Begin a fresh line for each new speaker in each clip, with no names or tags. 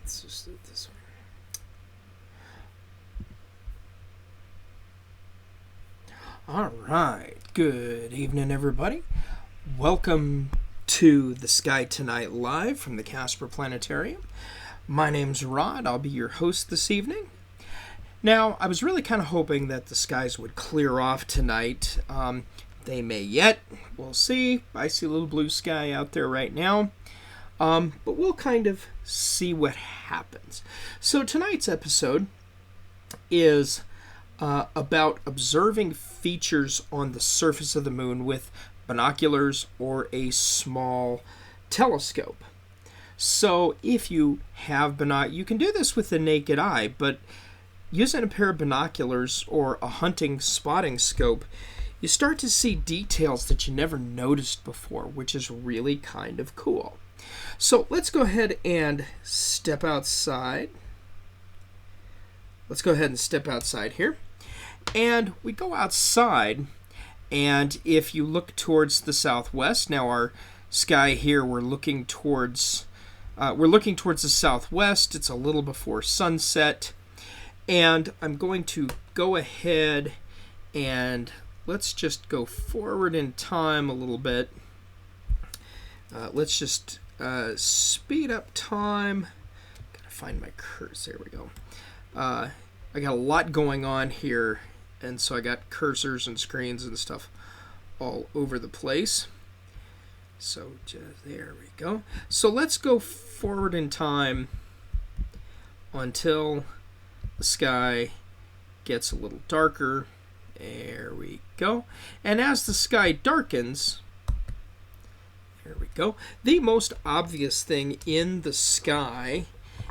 Let's just do it this way. All right. Good evening, everybody. Welcome to the Sky Tonight Live from the Casper Planetarium. My name's Rod. I'll be your host this evening. Now, I was really kind of hoping that the skies would clear off tonight. They may yet. We'll see. I see a little blue sky out there right now. But we'll kind of see what happens. So tonight's episode is about observing features on the surface of the moon with binoculars or a small telescope. So if you have you can do this with the naked eye, but using a pair of binoculars or a hunting spotting scope, you start to see details that you never noticed before, which is really kind of cool. So let's go ahead and step outside. Let's go ahead and step outside here. And we go outside, and if you look towards the southwest, now our sky here, we're looking towards the southwest. It's a little before sunset. And I'm going to go ahead and let's just go forward in time a little bit. Let's just speed up time. Gotta find my cursor. There we go. I got a lot going on here, and so I got cursors and screens and stuff all over the place. So there we go. So let's go forward in time until the sky gets a little darker. There we go. And as the sky darkens, there we go. The most obvious thing in the sky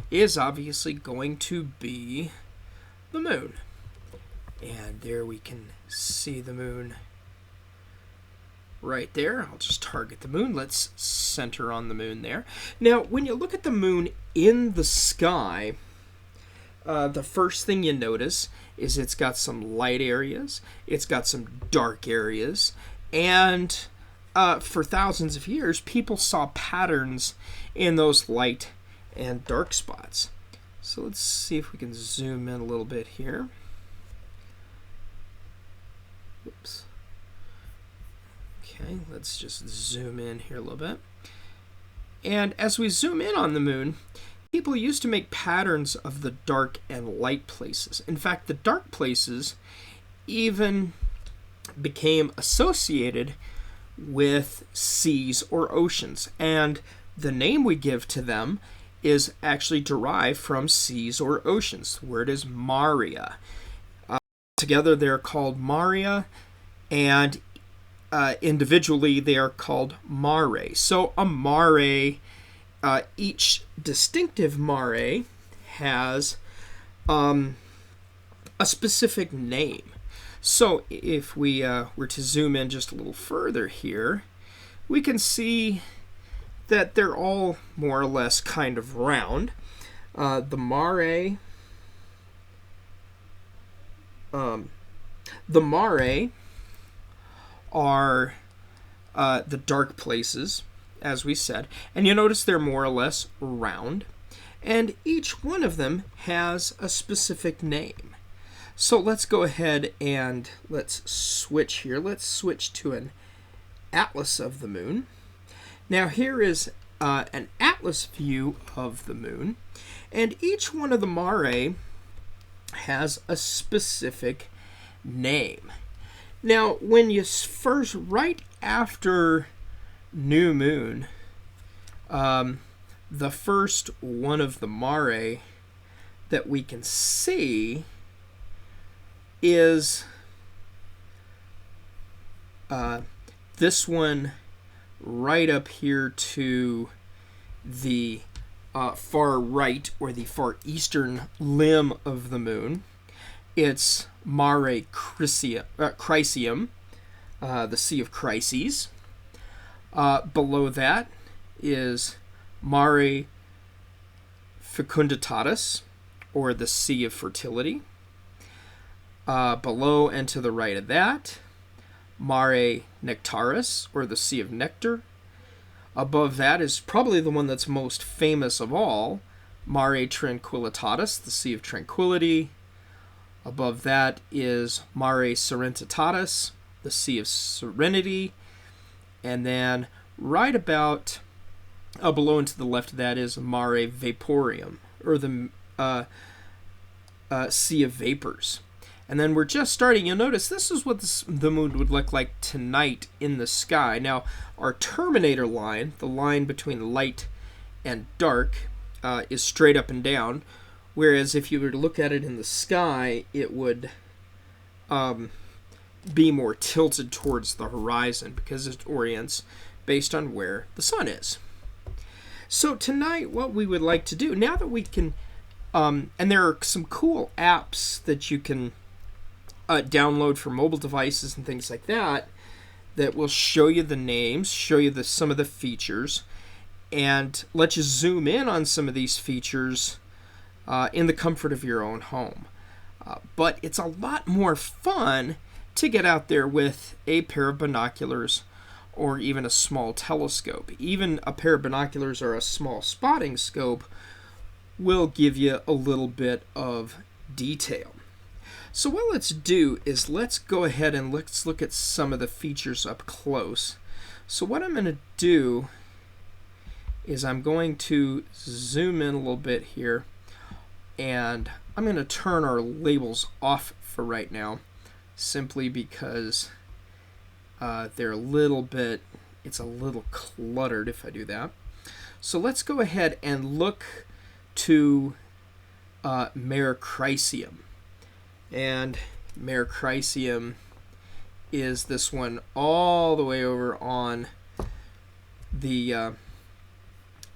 is obviously going to be the moon. And there we can see the moon right there. I'll just target the moon. Let's center on the moon there. Now, when you look at the moon in the sky, the first thing you notice is it's got some light areas, it's got some dark areas, and for thousands of years, people saw patterns in those light and dark spots. So let's see if we can zoom in a little bit here. Oops. Okay, let's just zoom in here a little bit. And as we zoom in on the moon, people used to make patterns of the dark and light places. In fact, the dark places even became associated with seas or oceans. And the name we give to them is actually derived from seas or oceans. The word is Maria. Together they're called Maria, and individually they are called mare. So a mare, each distinctive mare has a specific name. So if we were to zoom in just a little further here, we can see that they're all more or less kind of round. The mare are the dark places, as we said, and you notice they're more or less round, and each one of them has a specific name. So let's go ahead and let's switch here. Let's switch to an atlas of the moon. Now here is an atlas view of the moon, and each one of the mare has a specific name. Now, when you first, right after new moon, the first one of the mare that we can see is this one right up here to the far right, or the far eastern limb of the moon. It's Merocrysium, the Sea of Crises. Below that is Mare Fecunditatis, or the Sea of Fertility. Below and to the right of that, Mare Nectaris, or the Sea of Nectar. Above that is probably the one that's most famous of all, Mare Tranquillitatis, the Sea of Tranquility. Above that is Mare Serenitatis, the Sea of Serenity. And then right about below and to the left of that is Mare Vaporium, or the Sea of Vapors. And then we're just starting. You'll notice this is what the moon would look like tonight in the sky. Now, our terminator line, the line between light and dark, is straight up and down. Whereas if you were to look at it in the sky, it would be more tilted towards the horizon because it orients based on where the sun is. So tonight, what we would like to do, now that we can, and there are some cool apps that you can download for mobile devices and things like that, that will show you the names, show you some of the features, and let you zoom in on some of these features in the comfort of your own home. But it's a lot more fun to get out there with a pair of binoculars or even a small telescope. Even a pair of binoculars or a small spotting scope will give you a little bit of detail. So what let's do is let's go ahead and let's look at some of the features up close. So what I'm going to do is I'm going to zoom in a little bit here, and I'm going to turn our labels off for right now, simply because they're it's a little cluttered if I do that. So let's go ahead and look to Merocrysium. And Merocrysium is this one all the way over on the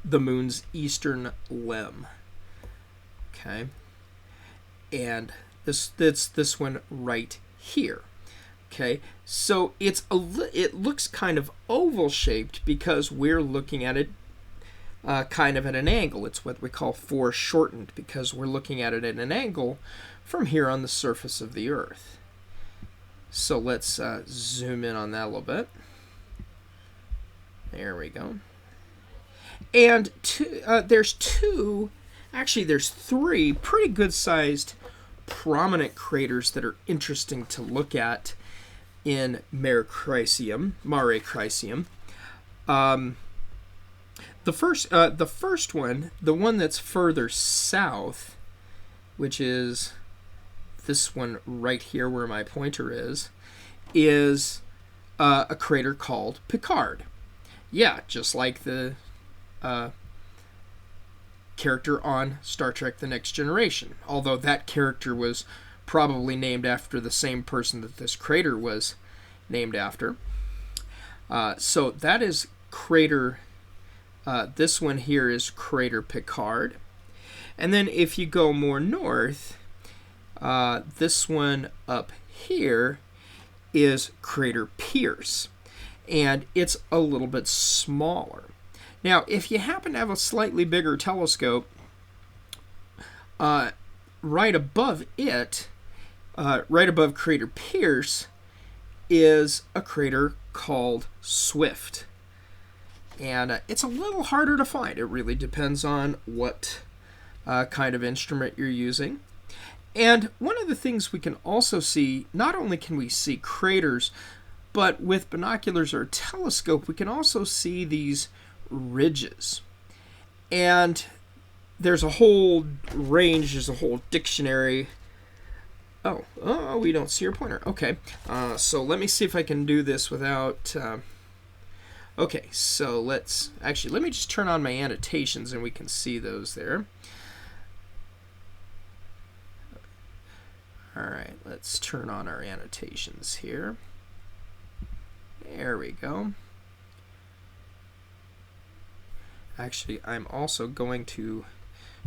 moon's eastern limb. Okay, and this one right here. Okay, so it looks kind of oval shaped because we're looking at it kind of at an angle. It's what we call foreshortened because we're looking at it at an angle from here on the surface of the Earth. So let's zoom in on that a little bit. There we go. And there's three pretty good-sized prominent craters that are interesting to look at in Merocrysium. The first one, the one that's further south, which is this one right here where my pointer is a crater called Picard. Yeah, just like the character on Star Trek The Next Generation, although that character was probably named after the same person that this crater was named after. So that is crater, this one here is crater Picard. And then if you go more north, this one up here is crater Pierce, and it's a little bit smaller. Now, if you happen to have a slightly bigger telescope, right above it, right above crater Pierce, is a crater called Swift. And it's a little harder to find. It really depends on what kind of instrument you're using. And one of the things we can also see, not only can we see craters, but with binoculars or a telescope, we can also see these ridges. And there's a whole range, there's a whole dictionary. Oh, we don't see your pointer. Okay, so let me see if I can do this without... Okay, so let me just turn on my annotations and we can see those there. Alright, let's turn on our annotations here. There we go. Actually, I'm also going to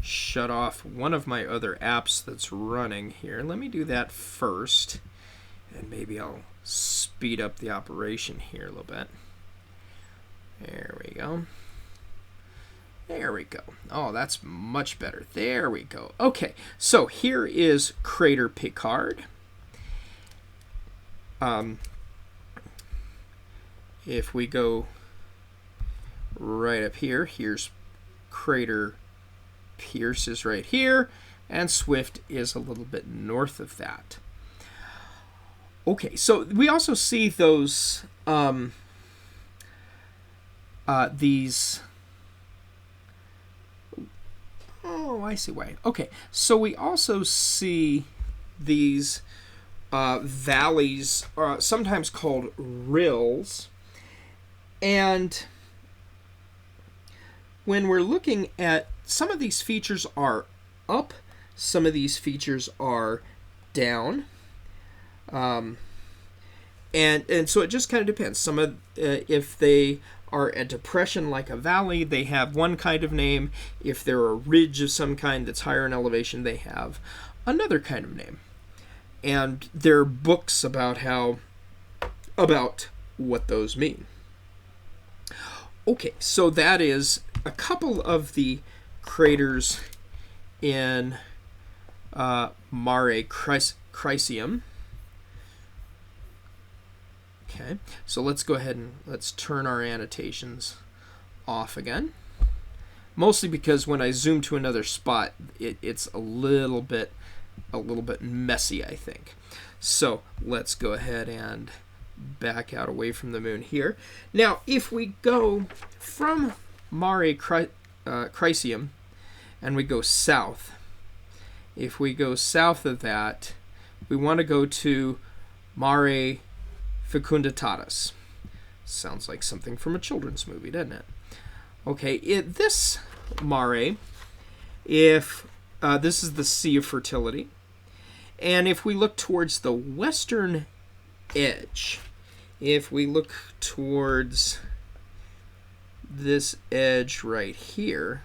shut off one of my other apps that's running here. Let me do that first, and maybe I'll speed up the operation here a little bit. There we go. There we go. Oh, that's much better. There we go. Okay, so here is crater Picard. If we go right up here, here's crater Pierce is right here, and Swift is a little bit north of that. Okay, so we also see those these. Oh, I see why. Okay, so we also see these valleys, sometimes called rills, and when we're looking at some of these features are up, some of these features are down. And so it just kind of depends. Some of if they are a depression like a valley, they have one kind of name. If they're a ridge of some kind that's higher in elevation, they have another kind of name. And there are books about what those mean. Okay, so that is a couple of the craters in Merocrysium. Okay, so let's go ahead and let's turn our annotations off again. Mostly because when I zoom to another spot, it's a little bit messy, I think. So let's go ahead and back out away from the moon here. Now, if we go from Merocrysium and we go south, if we go south of that, we want to go to Mare Fecunditatis. Sounds like something from a children's movie, doesn't it? Okay, this mare, if this is the Sea of Fertility, and if we look towards the western edge, if we look towards this edge right here,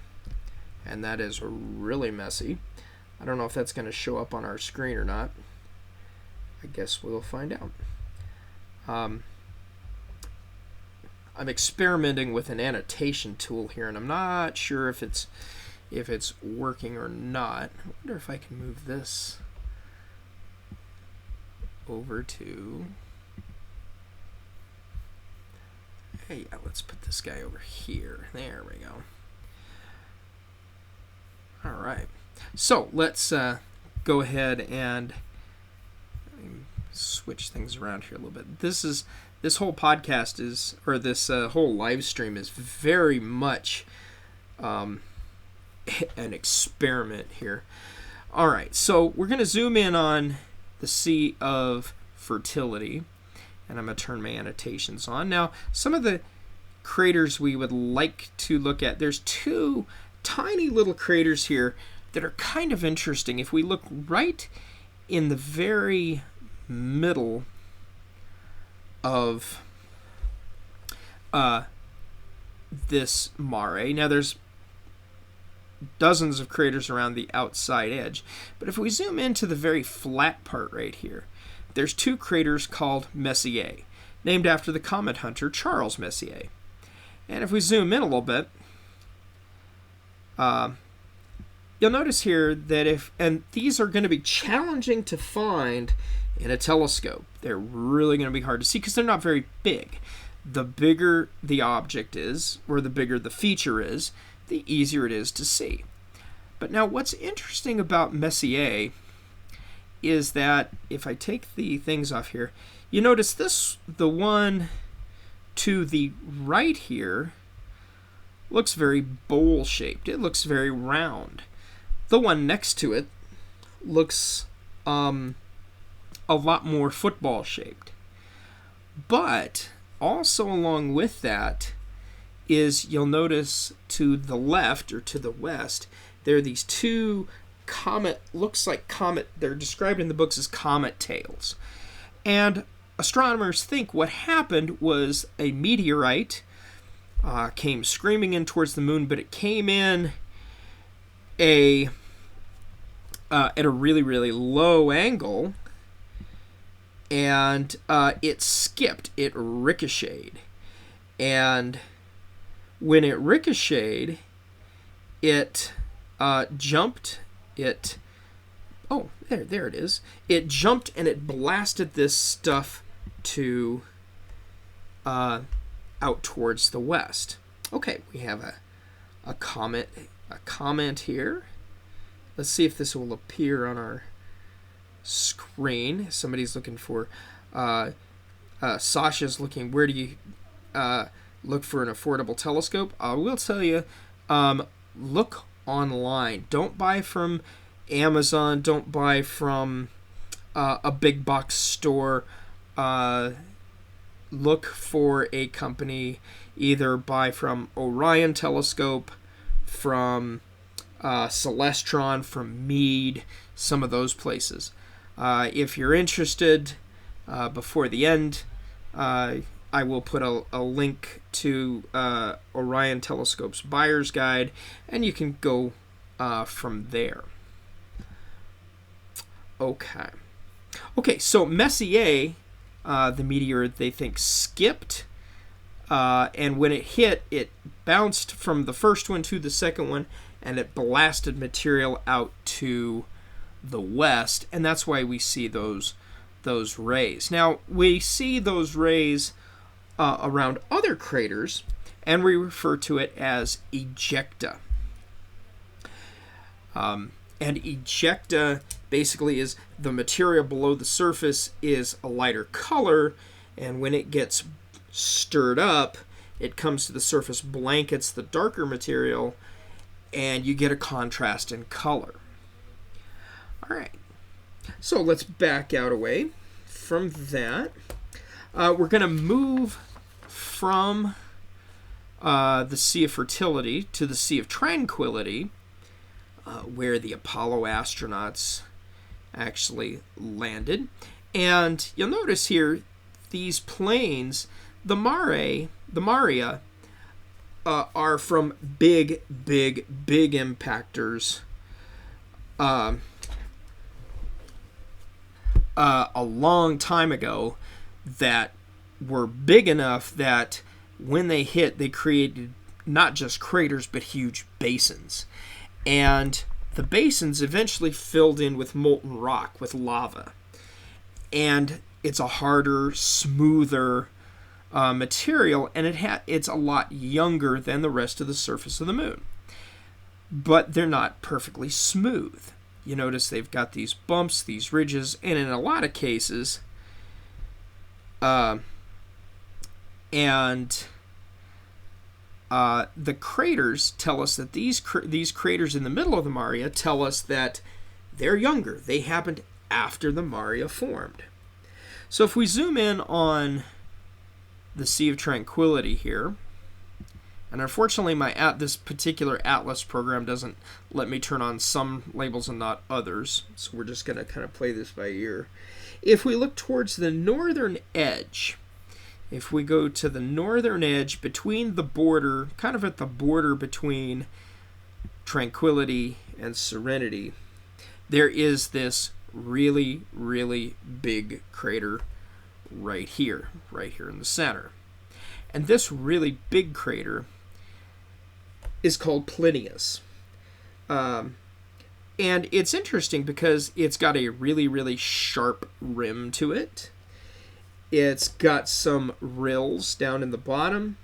and that is really messy. I don't know if that's going to show up on our screen or not. I guess we'll find out. I'm experimenting with an annotation tool here, and I'm not sure if it's working or not. I wonder if I can move this over to. Hey, yeah, let's put this guy over here. There we go. All right. So let's go ahead and switch things around here a little bit. This whole podcast is, or this whole live stream is very much an experiment here. All right, so we're going to zoom in on the Sea of Fertility, and I'm going to turn my annotations on. Now, some of the craters we would like to look at, there's two tiny little craters here that are kind of interesting. If we look right in the very middle of this mare. Now there's dozens of craters around the outside edge, but if we zoom into the very flat part right here, there's two craters called Messier, named after the comet hunter Charles Messier. And if we zoom in a little bit, you'll notice here that and these are going to be challenging to find in a telescope. They're really going to be hard to see because they're not very big. The bigger the object is, or the bigger the feature is, the easier it is to see. But now what's interesting about Messier is that if I take the things off here, you notice the one to the right here looks very bowl-shaped. It looks very round. The one next to it looks a lot more football-shaped. But also along with that is, you'll notice to the left or to the west, there are these two they're described in the books as Comet Tails. And astronomers think what happened was a meteorite came screaming in towards the moon, but it came in at a really, really low angle, and it ricocheted. And when it ricocheted, it jumped. There it is. It jumped and it blasted this stuff to out towards the west. Okay, we have a comet comment here. Let's see if this will appear on our screen. Somebody's looking for, Sasha's looking, where do you look for an affordable telescope? I will tell you, look online. Don't buy from Amazon. Don't buy from a big box store. Look for a company. Either buy from Orion Telescope, from Celestron, from Meade, some of those places. If you're interested, before the end, I will put a link to Orion Telescope's buyer's guide, and you can go from there. Okay, so Messier, the meteor, they think skipped, and when it hit, it bounced from the first one to the second one, and it blasted material out to the west, and that's why we see those rays. Now, we see those rays around other craters, and we refer to it as ejecta. And ejecta basically is the material below the surface is a lighter color, and when it gets stirred up, it comes to the surface, blankets the darker material, and you get a contrast in color. All right, so let's back out away from that. We're going to move from the Sea of Fertility to the Sea of Tranquility, where the Apollo astronauts actually landed. And you'll notice here, these planes, the Maria, are from big impactors a long time ago that were big enough that when they hit, they created not just craters, but huge basins. And the basins eventually filled in with molten rock, with lava. And it's a harder, smoother material, and it's a lot younger than the rest of the surface of the moon. But they're not perfectly smooth. You notice they've got these bumps, these ridges, and in a lot of cases, the craters tell us that these craters in the middle of the Maria tell us that they're younger. They happened after the Maria formed. So if we zoom in on the Sea of Tranquility here, and unfortunately this particular Atlas program doesn't let me turn on some labels and not others, so we're just going to kind of play this by ear. If we look towards the northern edge, if we go to the northern edge between the border, kind of at the border between Tranquility and Serenity, there is this really big crater right here in the center. And this really big crater is called Plinius. And it's interesting because it's got a really sharp rim to it. It's got some rills down in the bottom.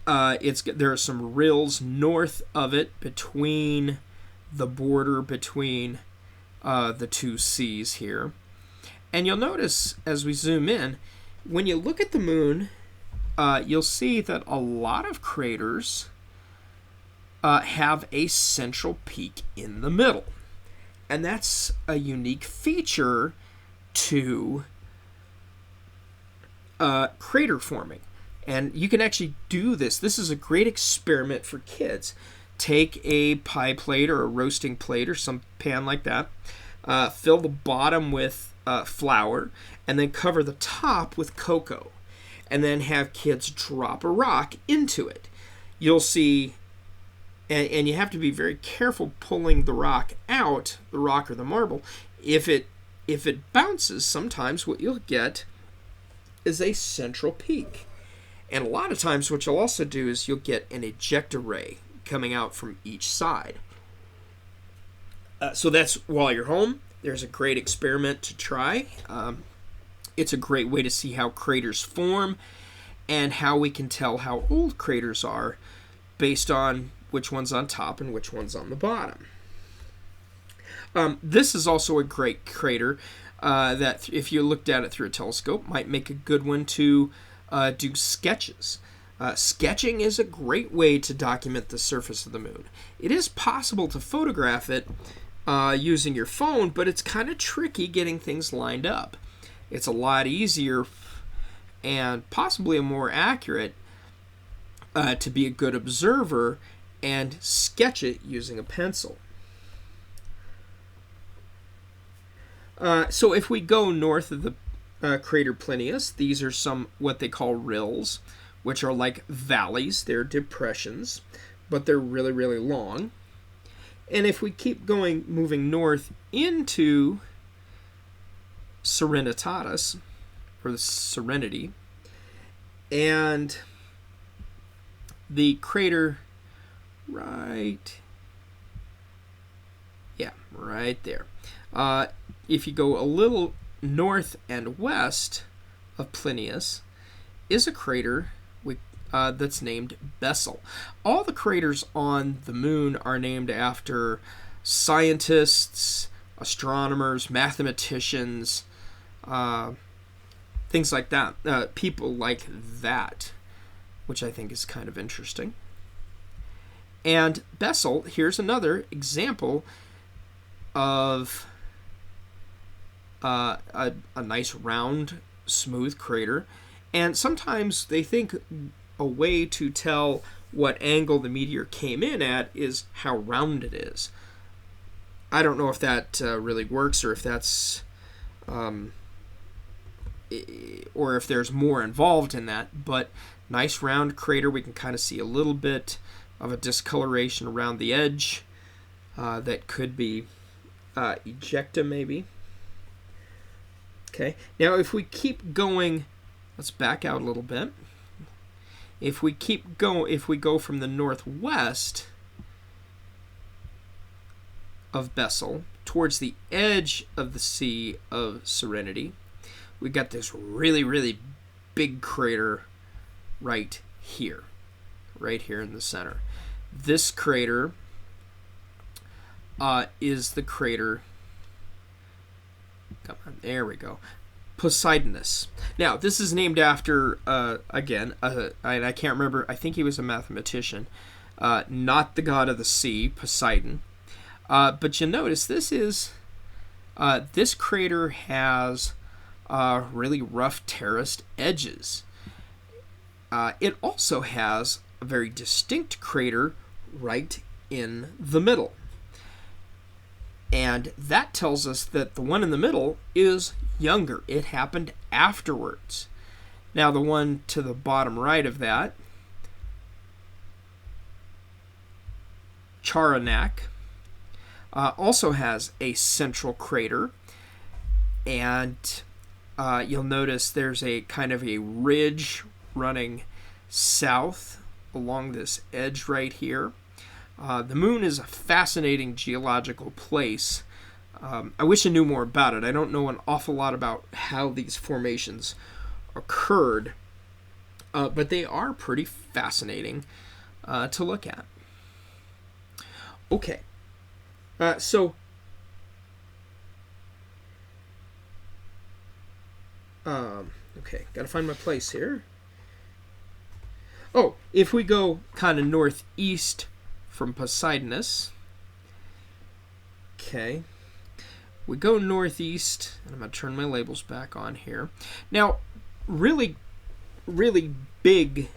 There are some rills north of it between the border between the two seas here. And you'll notice as we zoom in, when you look at the moon, you'll see that a lot of craters have a central peak in the middle. And that's a unique feature to crater forming. And you can actually do this. This is a great experiment for kids. Take a pie plate or a roasting plate or some pan like that, fill the bottom with flour, and then cover the top with cocoa, and then have kids drop a rock into it. You'll see, and you have to be very careful pulling the rock out, the rock or the marble. If it bounces, sometimes what you'll get is a central peak. And a lot of times what you'll also do is you'll get an ejecta ray coming out from each side. So that's, while you're home, there's a great experiment to try. It's a great way to see how craters form and how we can tell how old craters are based on which one's on top and which one's on the bottom. This is also a great crater that, if you looked at it through a telescope, might make a good one to do sketches. Sketching is a great way to document the surface of the moon. It is possible to photograph it using your phone, but it's kind of tricky getting things lined up. It's a lot easier and possibly more accurate to be a good observer and sketch it using a pencil. So if we go north of the crater Plinius, these are some what they call rills, which are like valleys. They're depressions, but they're really, really long. And if we keep going, moving north into Serenitatis, or the Serenity, and the crater right there. If you go a little north and west of Plinius is a crater that's named Bessel. All the craters on the moon are named after scientists, astronomers, mathematicians, things like that. People like that, which I think is kind of interesting. And Bessel, here's another example of a nice round smooth crater, and sometimes they think a way to tell what angle the meteor came in at is how round it is. I don't know if that really works, or if that's or if there's more involved in that, but nice round crater. We can kind of see a little bit of a discoloration around the edge that could be ejecta maybe. Okay, now if we keep going, let's back out a little bit. If we go from the northwest of Bessel towards the edge of the Sea of Serenity, we got this really, really big crater right here in the center. This crater is the crater, come on, there we go, Poseidonous. Now, this is named after, again, and I can't remember, I think he was a mathematician, not the god of the sea, Poseidon. But you notice this crater has really rough terraced edges. It also has a very distinct crater right in the middle. And that tells us that the one in the middle is younger. It happened afterwards. Now, the one to the bottom right of that, Charanak, also has a central crater. And you'll notice there's a kind of a ridge running south along this edge right here. The moon is a fascinating geological place. I wish I knew more about it. I don't know an awful lot about how these formations occurred, but they are pretty fascinating to look at. Okay, so okay, gotta find my place here. Oh, if we go kind of northeast from Poseidonous, okay, we go northeast, and I'm going to turn my labels back on here. Now, really, really big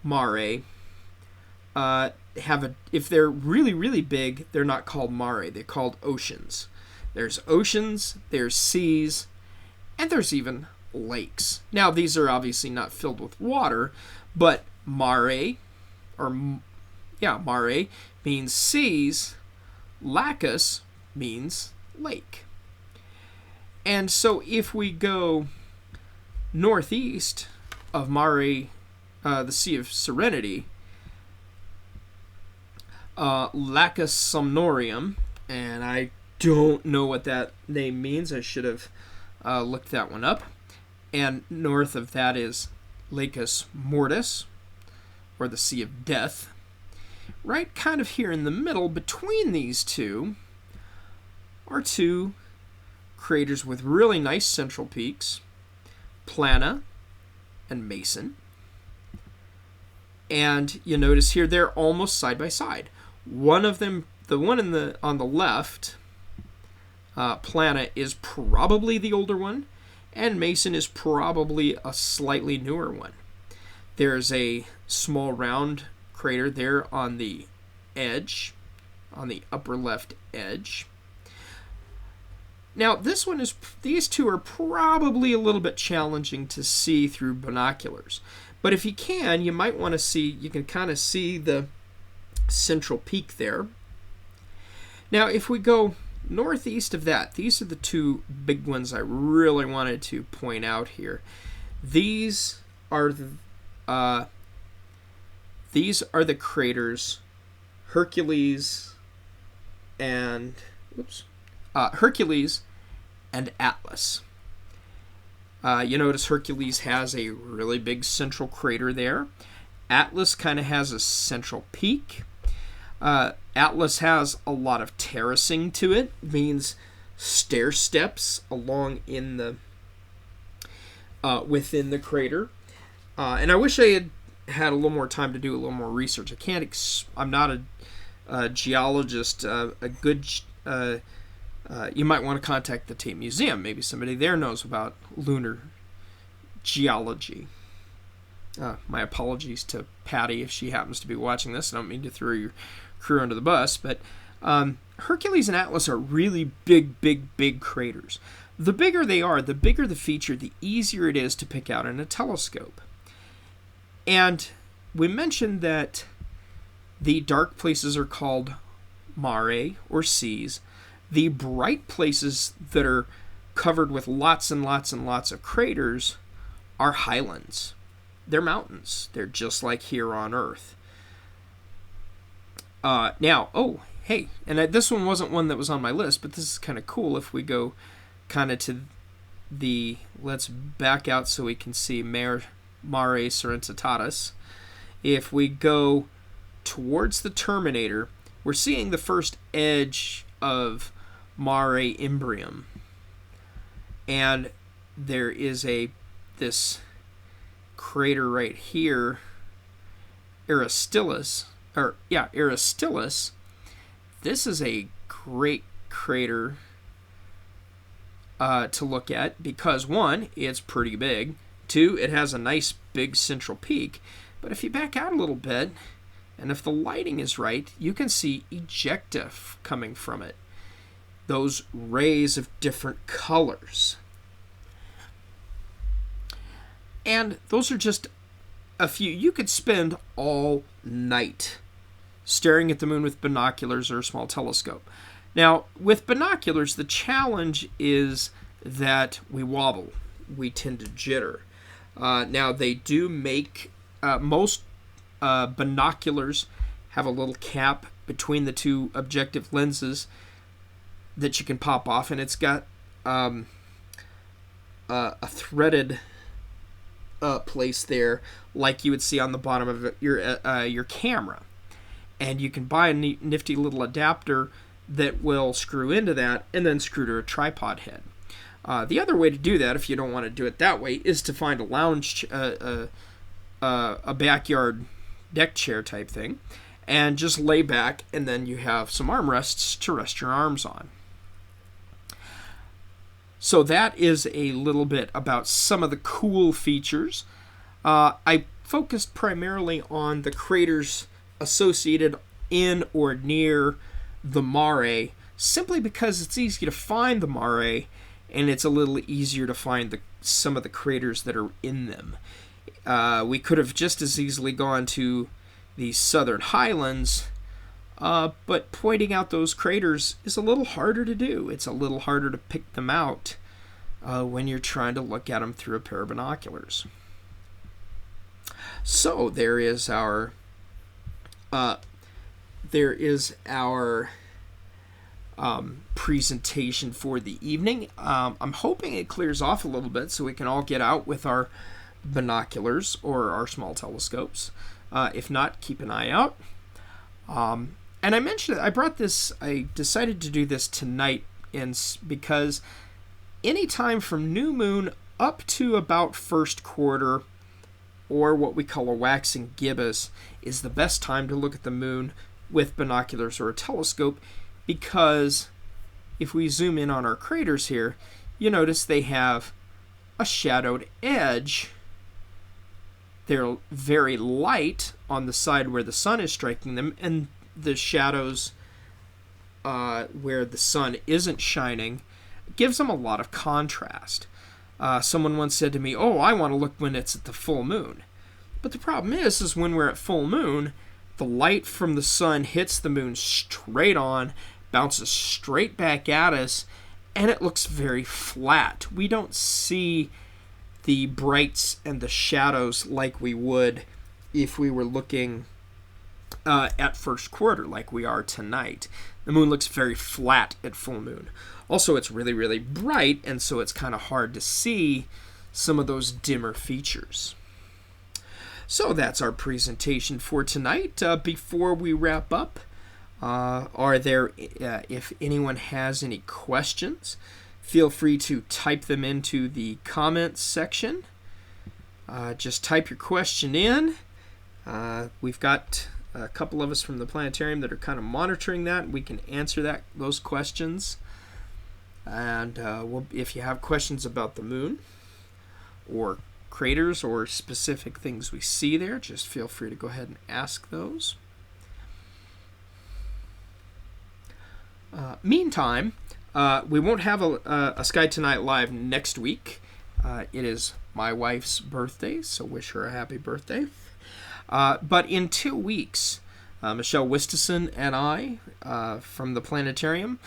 mare if they're really, really big, they're not called mare, they're called oceans. There's oceans, there's seas, and there's even lakes. Now, these are obviously not filled with water, but mare means seas, lacus means lake. And so if we go northeast of Mare, the Sea of Serenity, Lacus Somnorium, and I don't know what that name means, I should have looked that one up, and north of that is Lacus Mortis, or the Sea of Death. right kind of here in the middle between these two are two craters with really nice central peaks, Plana and Mason. And you notice here they're almost side by side. One of them, the one on the left, Plana, is probably the older one, and Mason is probably a slightly newer one. There's a small round crater there on the edge, on the upper left edge. Now these two are probably a little bit challenging to see through binoculars. But if you can, you might want to see, you can kind of see the central peak there. Now if we go northeast of that, these are the two big ones I really wanted to point out here. These are the craters Hercules and Atlas. You notice Hercules has a really big central crater there. Atlas kind of has a central peak. Atlas has a lot of terracing to it, means stair steps along in the within the crater. And I wish I had a little more time to do a little more research. I'm not a geologist. You might want to contact the Tate Museum. Maybe somebody there knows about lunar geology. My apologies to Patty if she happens to be watching this. I don't mean to throw your crew under the bus, but Hercules and Atlas are really big craters. The bigger they are, the bigger the feature, the easier it is to pick out in a telescope. And we mentioned that the dark places are called mare, or seas. The bright places that are covered with lots and lots of craters are highlands. They're mountains. They're just like here on Earth. This one wasn't one that was on my list, but this is kind of cool. If we go kind of to let's back out so we can see Mare Serenitatis. If we go towards the Terminator, we're seeing the first edge of Mare Imbrium, and there is this crater right here, Aristillus. This is a great crater to look at because, one, it's pretty big. Two, it has a nice big central peak. But if you back out a little bit, and if the lighting is right, you can see ejecta coming from it. Those rays of different colors. And those are just a few. You could spend all night staring at the moon with binoculars or a small telescope. Now, with binoculars, the challenge is that we wobble. We tend to jitter. Now, they do make... most binoculars have a little cap between the two objective lenses that you can pop off, and it's got a threaded place there like you would see on the bottom of your camera. And you can buy a nifty little adapter that will screw into that and then screw to a tripod head. The other way to do that, if you don't want to do it that way, is to find a lounge, a backyard deck chair type thing, and just lay back, and then you have some armrests to rest your arms on. So that is a little bit about some of the cool features. I focused primarily on the craters associated in or near the mare, simply because it's easy to find the mare, and it's a little easier to find some of the craters that are in them. We could have just as easily gone to the southern highlands, but pointing out those craters is a little harder to do. It's a little harder to pick them out when you're trying to look at them through a pair of binoculars. So there is our presentation for the evening. I'm hoping it clears off a little bit so we can all get out with our binoculars or our small telescopes. If not, keep an eye out. And I decided to do this tonight because anytime from new moon up to about first quarter, or what we call a waxing gibbous, is the best time to look at the moon with binoculars or a telescope, because if we zoom in on our craters here, you notice they have a shadowed edge. They're very light on the side where the sun is striking them, and the shadows where the sun isn't shining gives them a lot of contrast. Someone once said to me, "Oh, I want to look when it's at the full moon." But the problem is when we're at full moon, the light from the sun hits the moon straight on, bounces straight back at us, and it looks very flat. We don't see the brights and the shadows like we would if we were looking at first quarter like we are tonight. The moon looks very flat at full moon. Also, it's really, really bright, and so it's kind of hard to see some of those dimmer features. So that's our presentation for tonight. Before we wrap up, if anyone has any questions, feel free to type them into the comments section. Just type your question in. We've got a couple of us from the planetarium that are kind of monitoring that. We can answer those questions. And if you have questions about the moon or craters or specific things we see there, just feel free to go ahead and ask those. Meantime, we won't have a Sky Tonight Live next week. It is my wife's birthday, so wish her a happy birthday. But in 2 weeks, Michelle Wistison and I from the planetarium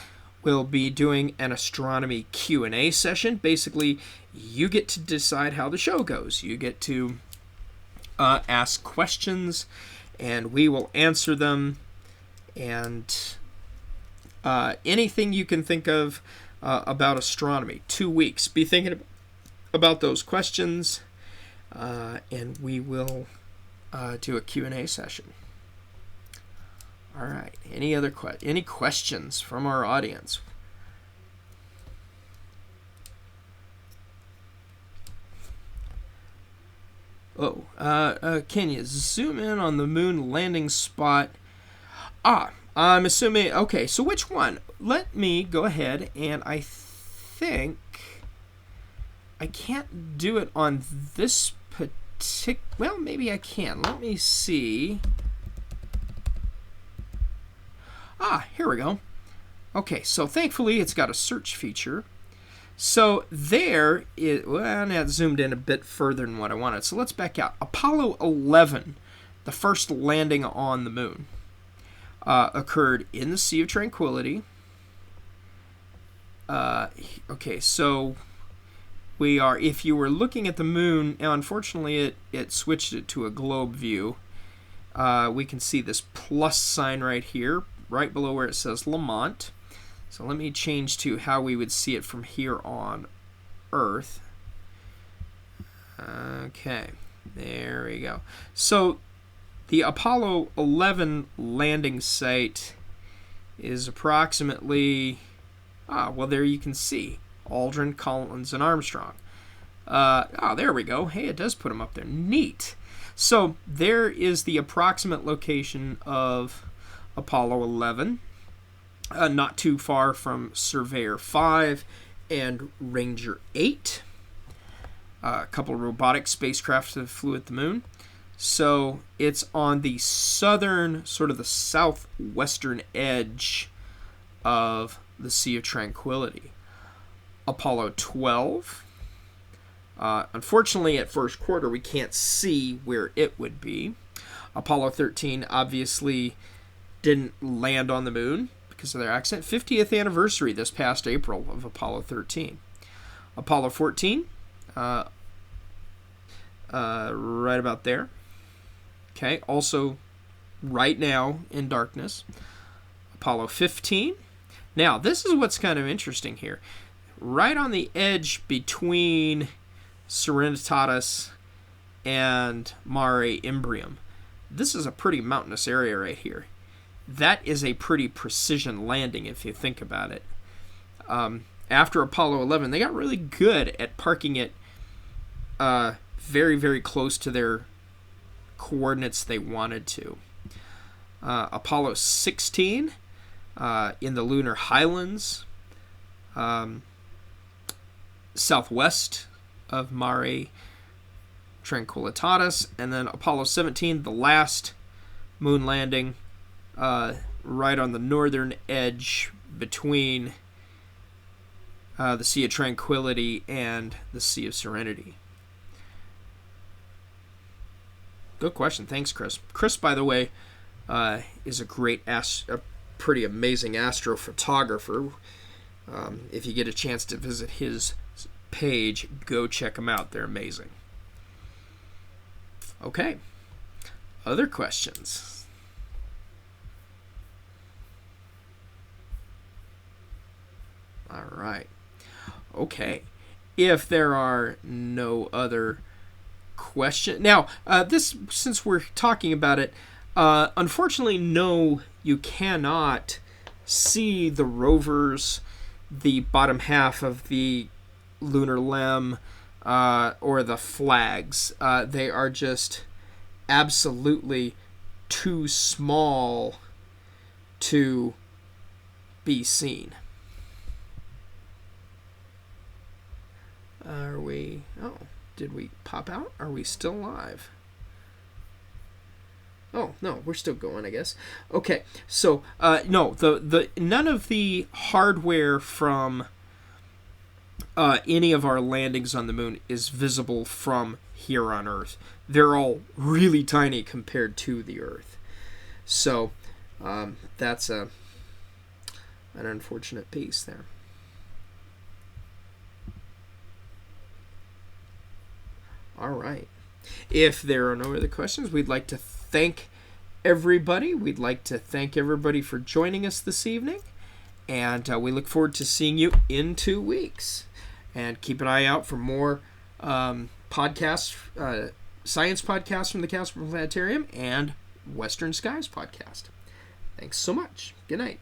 will be doing an astronomy Q&A session. Basically, you get to decide how the show goes. You get to ask questions, and we will answer them. And anything you can think of about astronomy. 2 weeks. Be thinking about those questions, and we will do a Q&A session. All right. Any questions from our audience? Can you zoom in on the moon landing spot? I'm assuming. Okay, so which one? Let me go ahead, and I think I can't do it on this particular. Well, maybe I can. Let me see. Here we go. Okay, so thankfully it's got a search feature. So there is, well, now it's zoomed in a bit further than what I wanted. So let's back out. Apollo 11, the first landing on the moon, occurred in the Sea of Tranquility. Okay, so we are, if you were looking at the moon, now unfortunately it switched it to a globe view. We can see this plus sign right here, right below where it says Lamont. So let me change to how we would see it from here on Earth. Okay, there we go. So the Apollo 11 landing site is approximately, well, there you can see Aldrin, Collins, and Armstrong. There we go. Hey, it does put them up there. Neat. So there is the approximate location of Apollo 11, not too far from Surveyor 5 and Ranger 8. A couple of robotic spacecraft that flew at the moon. So it's on the southern, sort of the southwestern edge of the Sea of Tranquility. Apollo 12. Unfortunately, at first quarter, we can't see where it would be. Apollo 13 obviously didn't land on the moon because of their accident. 50th anniversary this past April of Apollo 13. Apollo 14, right about there. Okay, also right now in darkness. Apollo 15. Now, this is what's kind of interesting here. Right on the edge between Serenitatis and Mare Imbrium. This is a pretty mountainous area right here. that is a pretty precision landing if you think about it. After Apollo 11, they got really good at parking it very, very close to their coordinates they wanted to. Apollo 16 in the lunar highlands, southwest of Mare Tranquillitatis, and then Apollo 17, the last moon landing, right on the northern edge between the Sea of Tranquility and the Sea of Serenity. Good question. Thanks, Chris. Chris, by the way, is a pretty amazing astrophotographer. If you get a chance to visit his page, go check them out. They're amazing. Okay. Other questions? All right. Okay. If there are no other questions. Now, since we're talking about it, unfortunately, no, you cannot see the rovers, the bottom half of the lunar lem, or the flags. They are just absolutely too small to be seen. Are we... Oh, did we pop out? Are we still live? Oh, no, we're still going, I guess. Okay, so, no, the none of the hardware from any of our landings on the moon is visible from here on Earth. They're all really tiny compared to the Earth. So, that's an unfortunate piece there. All right. If there are no other questions, we'd like to thank everybody. We'd like to thank everybody for joining us this evening. And we look forward to seeing you in 2 weeks. And keep an eye out for more podcasts, science podcasts from the Casper Planetarium and Western Skies podcast. Thanks so much. Good night.